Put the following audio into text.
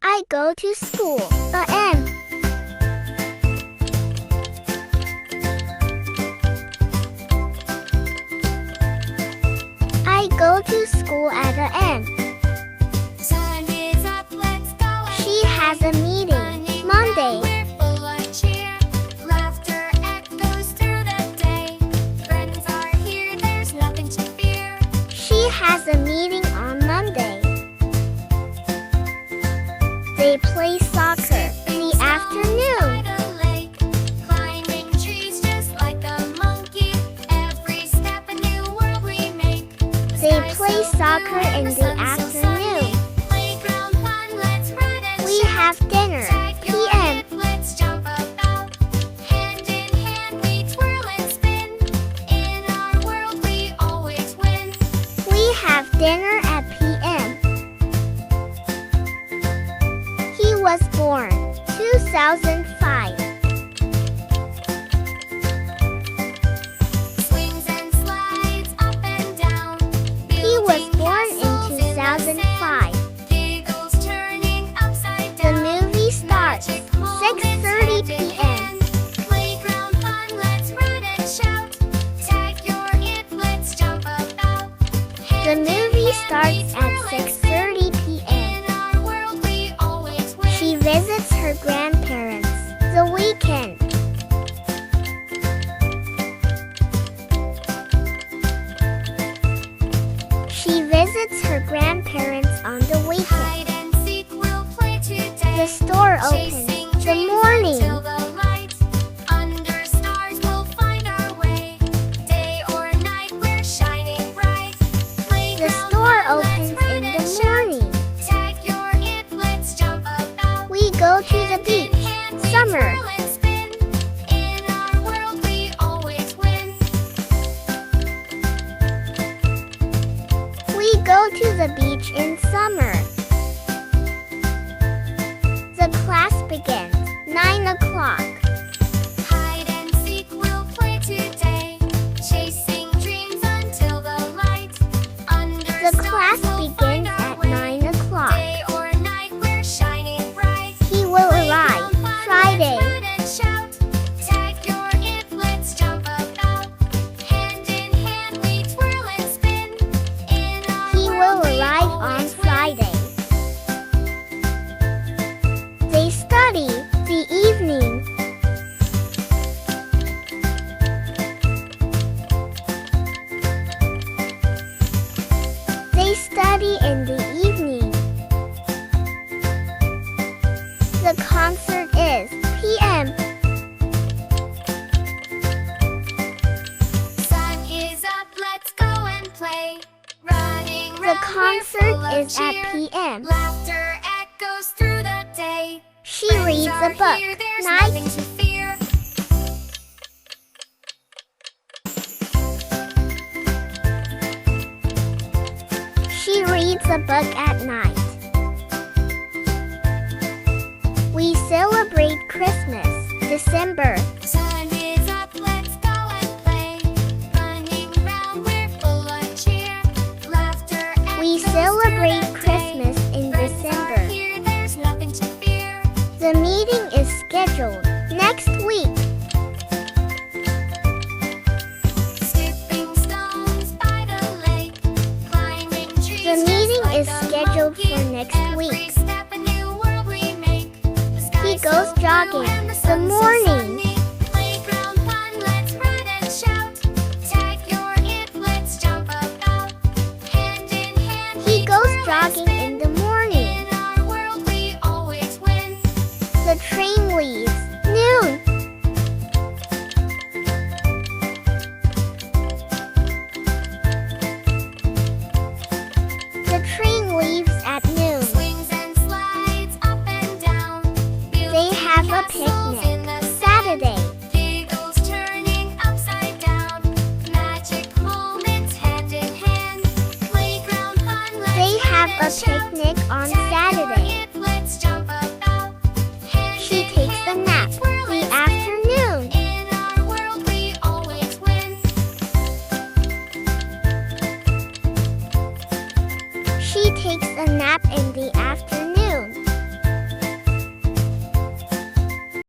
I go to school. The end. I go to school at the end. Sun is up, let's go. She has a meeting. Monday. We're full of cheer. Laughter echoes through the day. Friends are here, there's nothing to fear. She has a meeting on Monday. They play soccer in the afternoon. By the lake, climbing trees just like a monkey. Every step a new world we make. They play soccer in the afternoon. Playground fun, let's run and We shout. have dinner. Tag your PM. hip, let's jump about. Hand in hand we twirl and spin. In our world we always win. We have dinner at PM. He was born 2005. Swings and slides up and down. He was Building born in castles the 2005. sand. Giggles turning upside The down. movie starts Magic moments 6:30 hand in p.m. hand. Playground fun, let's run and shout. Tag your hip, let's jump about. The Hand in movie hand starts we at twirl and spin. 6:30 p.m. In our world we always win. She visits her grandparents the weekend. She visits her grandparents on the weekend. Hide and seek, we'll play today. The store opens Chasing the dreams morning. until the light. Under stars we'll find our way. Day or night we're shining bright. The Playground store fun, let's opens run in and the shout. morning. Tag your hip, let's jump about. We go to the Hand in beach. hand we Summer. twirl and spin. In our world we always win. We go to the beach in summer. The class begins 9 o'clock. Hide and seek, we'll play today. Chasing dreams until the light. Under The stars class we'll find begins our at way. 9 o'clock. Day or night we're shining bright. He will arrive Playground fun, Friday. let's run and shout. Tag your hip, let's jump about. Hand in hand we twirl and spin. In our He will world we arrive on always win. Friday. They study the evening. They study in the evening. The concert is PM. Sun is up, let's go and play. Running The round, we're concert full of is at cheer. PM. Laughter echoes through the day. She Friends reads are a book. here, there's Night. nothing to fear. She reads a book at night. We celebrate Christmas, December. Sun is up, let's go and play. Running round, we're full of cheer. Laughter We echoes celebrate through the day. Christmas in Friends December. are here, there's nothing to fear. The meeting is scheduled next week. Skipping stones by the lake. Climbing trees The just meeting like is a scheduled monkey. for next Every week. step a new world we make. The He sky's goes so blue jogging and the the sun's so morning. sunny. Playground fun, let's run and shout. Tag your hip, let's jump about. Hand in hand He we goes twirl and jogging spin. in the morning. In our world we always win. The train leaves noon. The train leaves at noon. Swings and slides up and down. They have a Castles picnic in the sand. Saturday. Giggles turning upside down. Magic moments hand in hand. Playground fun, let's They run have a and shout. picnic on Tag your Saturday. hip, let's jump about. Hand She in takes a hand, nap we twirl the and spin. afternoon. In our world we always win. She takes a nap in the afternoon.